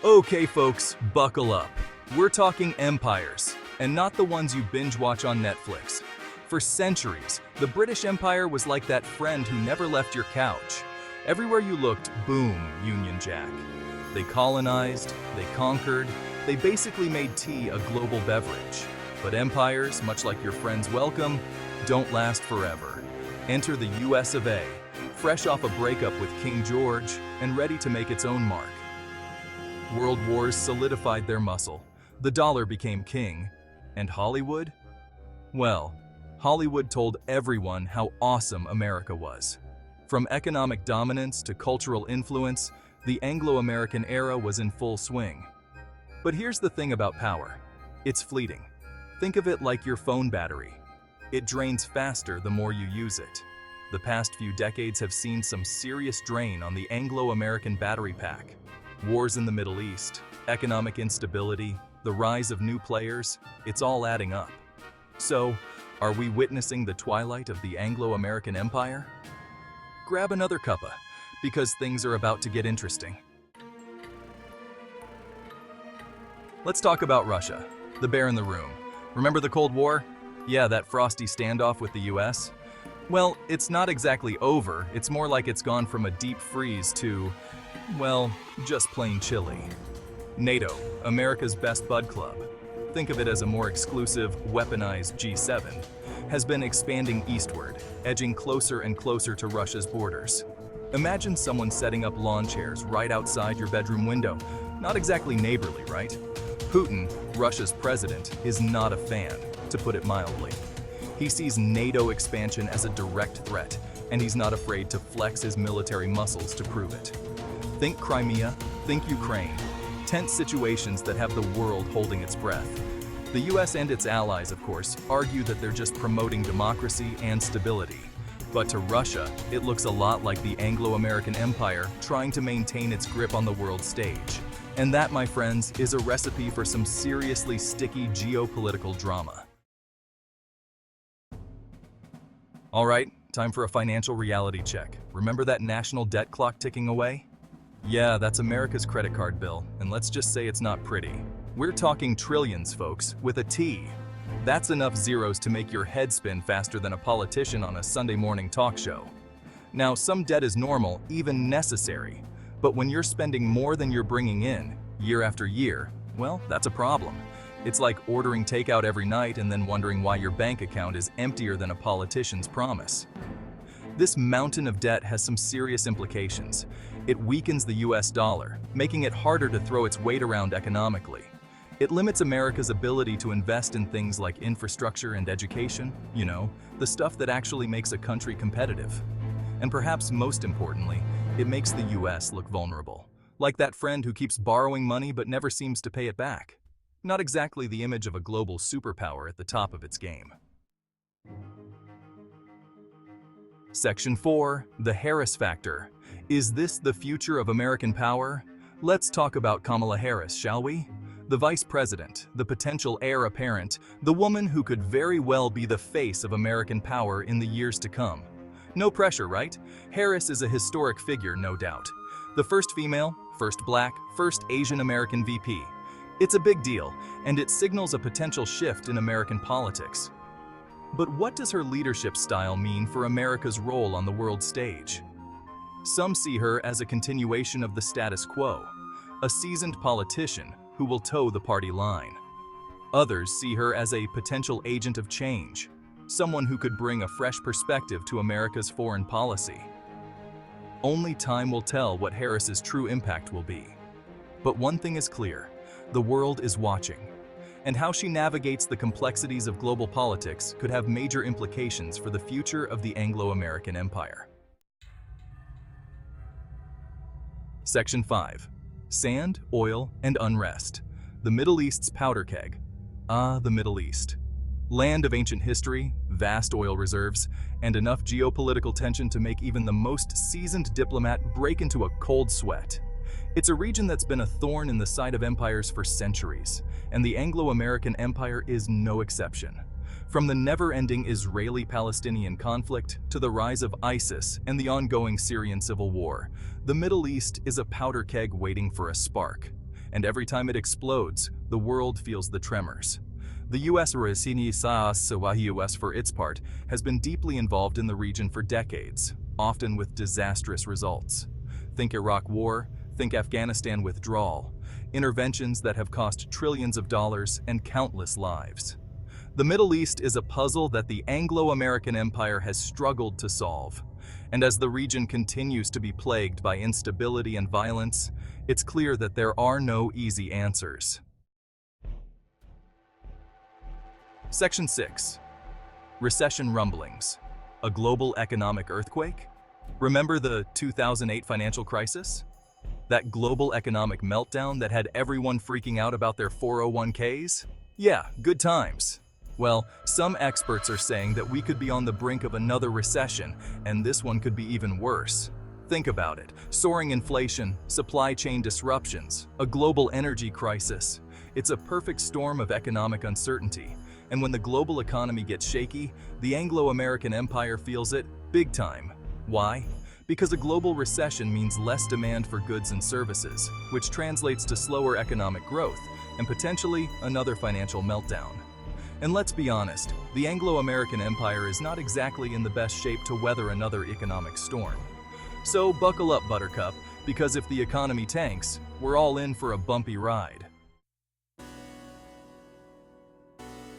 Okay, folks, buckle up. We're talking empires, and not the ones you binge watch on Netflix. For centuries, the British Empire was like that friend who never left your couch. Everywhere you looked, boom, Union Jack. They colonized, they conquered, they basically made tea a global beverage. But empires, much like your friend's welcome, don't last forever. Enter the US of A, fresh off a breakup with King George and ready to make its own mark. World wars solidified their muscle. The dollar became king. And Hollywood? Well, Hollywood told everyone how awesome America was. From economic dominance to cultural influence, the Anglo-American era was in full swing. But here's the thing about power. It's fleeting. Think of it like your phone battery. It drains faster the more you use it. The past few decades have seen some serious drain on the Anglo-American battery pack. Wars in the Middle East, economic instability, the rise of new players, it's all adding up. So, are we witnessing the twilight of the Anglo-American Empire? Grab another cuppa, because things are about to get interesting. Let's talk about Russia, the bear in the room. Remember the Cold War? Yeah, that frosty standoff with the US? Well, it's not exactly over, it's more like it's gone from a deep freeze to, well, just plain chilly. NATO, America's best bud club, think of it as a more exclusive, weaponized G7, has been expanding eastward, edging closer and closer to Russia's borders. Imagine someone setting up lawn chairs right outside your bedroom window. Not exactly neighborly, right? Putin, Russia's president, is not a fan, to put it mildly. He sees NATO expansion as a direct threat, and he's not afraid to flex his military muscles to prove it. Think Crimea, think Ukraine. Tense situations that have the world holding its breath. The US and its allies, of course, argue that they're just promoting democracy and stability. But to Russia, it looks a lot like the Anglo-American Empire trying to maintain its grip on the world stage. And that, my friends, is a recipe for some seriously sticky geopolitical drama. All right, time for a financial reality check. Remember that national debt clock ticking away? Yeah, that's America's credit card bill, and let's just say it's not pretty. We're talking trillions, folks, with a T. That's enough zeros to make your head spin faster than a politician on a Sunday morning talk show. Now, some debt is normal, even necessary, but when you're spending more than you're bringing in, year after year, well, that's a problem. It's like ordering takeout every night and then wondering why your bank account is emptier than a politician's promise. This mountain of debt has some serious implications. It weakens the US dollar, making it harder to throw its weight around economically. It limits America's ability to invest in things like infrastructure and education, the stuff that actually makes a country competitive. And perhaps most importantly, it makes the US look vulnerable, like that friend who keeps borrowing money but never seems to pay it back. Not exactly the image of a global superpower at the top of its game. Section 4, the Harris Factor. Is this the future of American power? Let's talk about Kamala Harris, shall we? The vice president, the potential heir apparent, the woman who could very well be the face of American power in the years to come. No pressure, right? Harris is a historic figure, no doubt. The first female, first black, first Asian American VP. It's a big deal, and it signals a potential shift in American politics. But what does her leadership style mean for America's role on the world stage? Some see her as a continuation of the status quo, a seasoned politician who will toe the party line. Others see her as a potential agent of change, someone who could bring a fresh perspective to America's foreign policy. Only time will tell what Harris's true impact will be. But one thing is clear, the world is watching, and how she navigates the complexities of global politics could have major implications for the future of the Anglo-American Empire. Section 5. Sand, Oil, and Unrest. The Middle East's powder keg. Ah, the Middle East. Land of ancient history, vast oil reserves, and enough geopolitical tension to make even the most seasoned diplomat break into a cold sweat. It's a region that's been a thorn in the side of empires for centuries, and the Anglo-American Empire is no exception. From the never-ending Israeli-Palestinian conflict to the rise of ISIS and the ongoing Syrian civil war, the Middle East is a powder keg waiting for a spark. and every time it explodes, the world feels the tremors. The US for its part has been deeply involved in the region for decades, often with disastrous results. Think Iraq War, think Afghanistan withdrawal, interventions that have cost trillions of dollars and countless lives. The Middle East is a puzzle that the Anglo-American Empire has struggled to solve. And as the region continues to be plagued by instability and violence, it's clear that there are no easy answers. Section 6. Recession rumblings. A global economic earthquake? Remember the 2008 financial crisis? That global economic meltdown that had everyone freaking out about their 401ks? Yeah, good times. Well, some experts are saying that we could be on the brink of another recession, and this one could be even worse. Think about it. Soaring inflation, supply chain disruptions, a global energy crisis. It's a perfect storm of economic uncertainty. And when the global economy gets shaky, the Anglo-American Empire feels it big time. Why? Because a global recession means less demand for goods and services, which translates to slower economic growth and potentially another financial meltdown. And let's be honest, the Anglo-American Empire is not exactly in the best shape to weather another economic storm. So buckle up, Buttercup, because if the economy tanks, we're all in for a bumpy ride.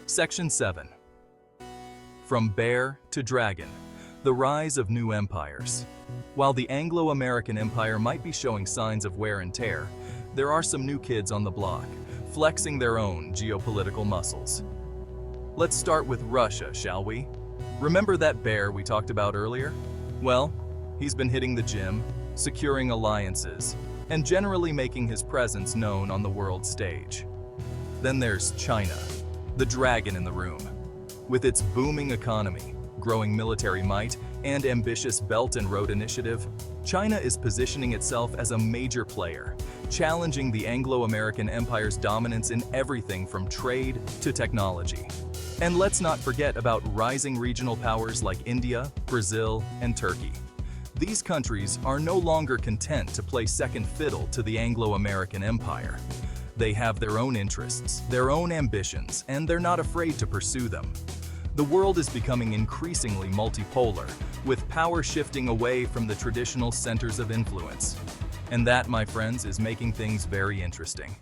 Section 7. From bear to dragon, the rise of new empires. While the Anglo-American Empire might be showing signs of wear and tear, there are some new kids on the block, flexing their own geopolitical muscles. Let's start with Russia, shall we? Remember that bear we talked about earlier? Well, he's been hitting the gym, securing alliances, and generally making his presence known on the world stage. Then there's China, the dragon in the room. With its booming economy, growing military might, and ambitious Belt and Road Initiative, China is positioning itself as a major player, challenging the Anglo-American Empire's dominance in everything from trade to technology. And let's not forget about rising regional powers like India, Brazil, and Turkey. These countries are no longer content to play second fiddle to the Anglo-American Empire. They have their own interests, their own ambitions, and they're not afraid to pursue them. The world is becoming increasingly multipolar, with power shifting away from the traditional centers of influence. And that, my friends, is making things very interesting.